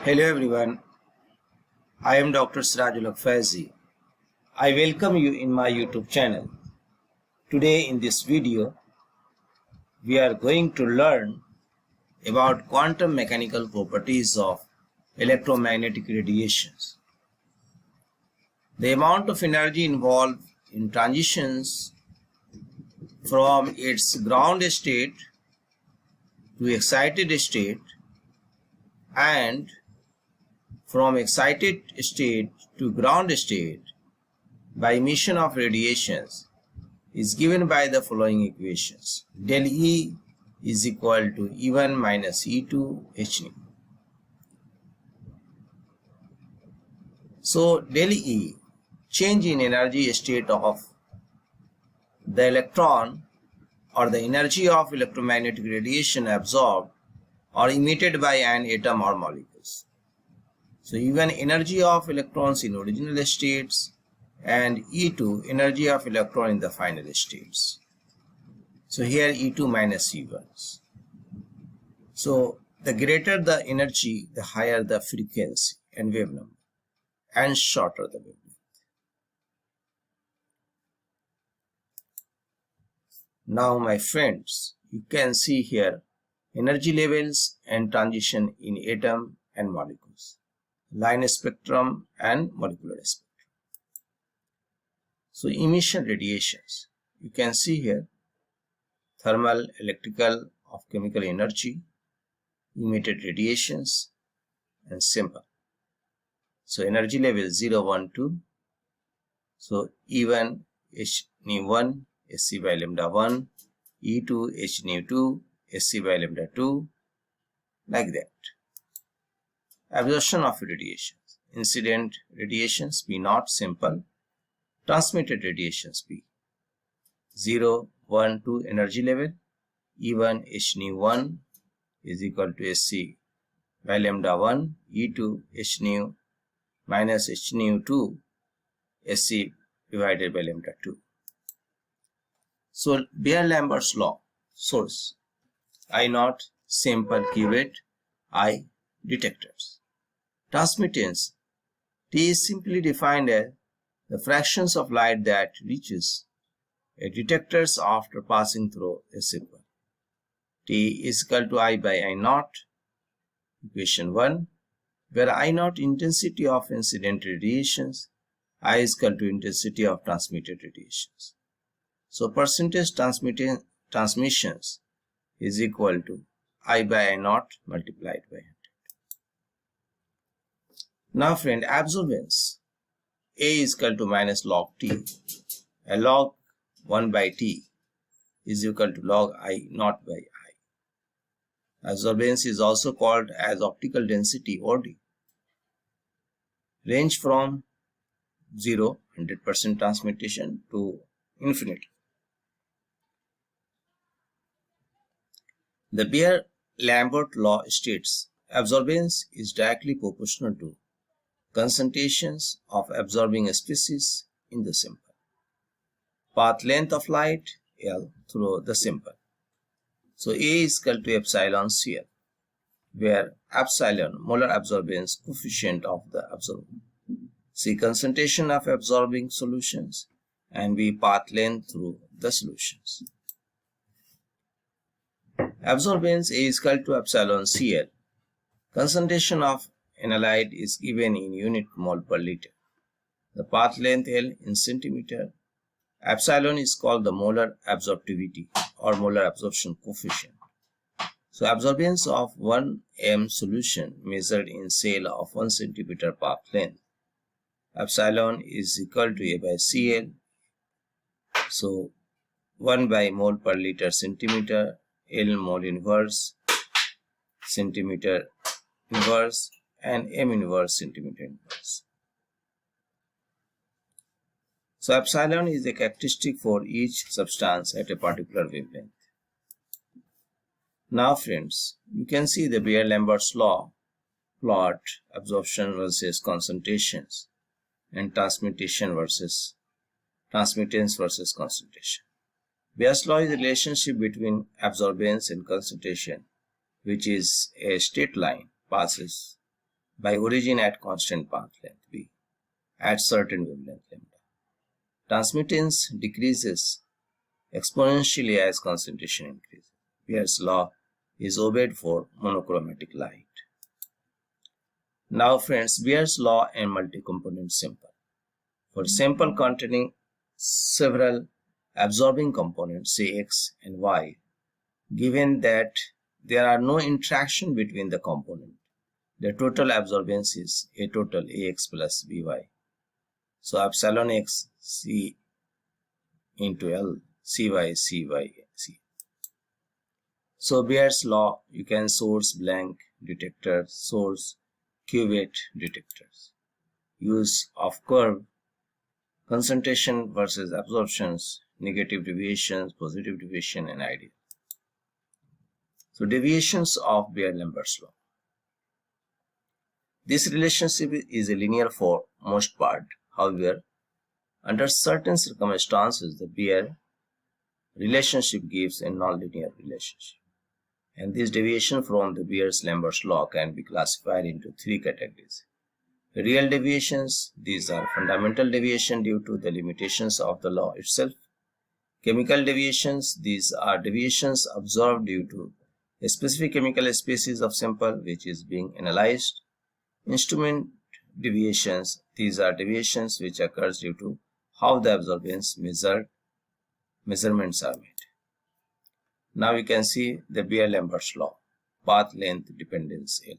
Hello everyone, I am Dr. Sirajul Faizi. I welcome you in my YouTube channel. Today in this video, we are going to learn about quantum mechanical properties of electromagnetic radiations. The amount of energy involved in transitions from its ground state to excited state and from excited state to ground state by emission of radiations is given by the following equations. Del E is equal to E1 minus E2 h nu. So del E, change in energy state of the electron or the energy of electromagnetic radiation absorbed or emitted by an atom or molecules. So even energy of electrons in original states and E2 energy of electron in the final states. So here E2 minus E1. So the greater the energy, the higher the frequency and wave number and shorter the wavelength. Now my friends, you can see here energy levels and transition in atom and molecules, line spectrum and molecular spectrum. So emission radiations, you can see here thermal, electrical, of chemical energy, emitted radiations and simple. So energy level 0, 1, 2. So E1 h nu 1 Sc by lambda 1, E2 h nu 2 Sc by lambda 2, like that. Absorption of radiations, incident radiations P0 simple, transmitted radiations P 0, 1, 2 energy level, E1 h nu 1 is equal to Sc by lambda 1, E2 h nu minus h nu 2 Sc divided by lambda 2. So Beer-Lambert's law, source, I0 simple cuvette, I detectors. Transmittance, T is simply defined as the fractions of light that reaches a detectors after passing through a sample. T is equal to I by I0, equation 1, where I0 intensity of incident radiations, I is equal to intensity of transmitted radiations. So percentage transmissions is equal to I by I0 multiplied by 100. Now friend, absorbance, A is equal to minus log T. A log 1 by T is equal to log I not by I. Absorbance is also called as optical density OD. Range from 0, 100% transmission to infinity. The Beer-Lambert law states absorbance is directly proportional to concentrations of absorbing species in the sample. Path length of light L through the sample. So A is equal to epsilon CL, where epsilon molar absorbance coefficient of the absorbent. C concentration of absorbing solutions and B path length through the solutions. Absorbance A is equal to epsilon CL. Concentration of analyte is given in unit mole per liter. The path length L in centimeter. Epsilon is called the molar absorptivity or molar absorption coefficient. So absorbance of 1 m solution measured in cell of 1 centimeter path length. Epsilon is equal to A by Cl. So 1 by mole per liter centimeter, L mole inverse, centimeter inverse, and m inverse centimeter inverse. So epsilon is a characteristic for each substance at a particular wavelength. Now friends, you can see the Beer-Lambert's law plot absorption versus concentrations and transmittance versus concentration. Beer's law is a relationship between absorbance and concentration, which is a straight line passes by origin at constant path length b at certain wavelength lambda. Transmittance decreases exponentially as concentration increases. Beer's law is obeyed for monochromatic light. Now friends, Beer's law and multi-component sample. For sample containing several absorbing components, say X and Y, given that there are no interaction between the component, the total absorbance is A total AX plus BY. So epsilon X C into L CY CY C. So Beer's law, you can source blank detector, source cuvette detectors. Use of curve, concentration versus absorptions, negative deviations, positive deviation, and ideal. So deviations of Beer-Lambert's law. This relationship is a linear for most part. However, under certain circumstances, the Beer relationship gives a nonlinear relationship. And this deviation from the Beer-Lambert's law can be classified into three categories. Real deviations, these are fundamental deviation due to the limitations of the law itself. Chemical deviations, these are deviations observed due to a specific chemical species of sample which is being analyzed. Instrument deviations, these are deviations which occurs due to how the absorbance measurements are made. Now we can see the Beer-Lambert's law, path length dependence L.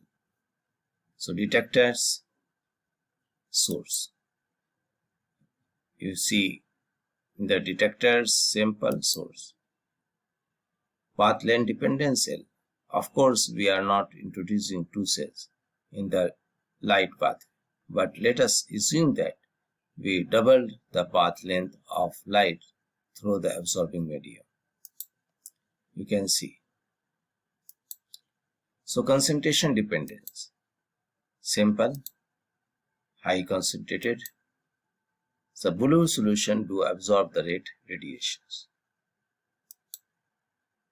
So detectors, source. You see in the detectors sample source. Path length dependence L. Of course, we are not introducing two cells in the light path, but let us assume that we doubled the path length of light through the absorbing medium. You can see. So concentration dependence. Sample, high concentrated. The blue solution do absorb the red radiations.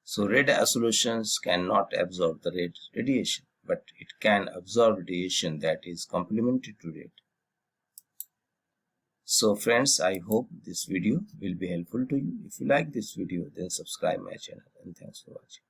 So red solutions cannot absorb the red radiation, but it can absorb radiation that is complementary to red. So friends, I hope this video will be helpful to you. If you like this video, then subscribe my channel, and thanks for watching.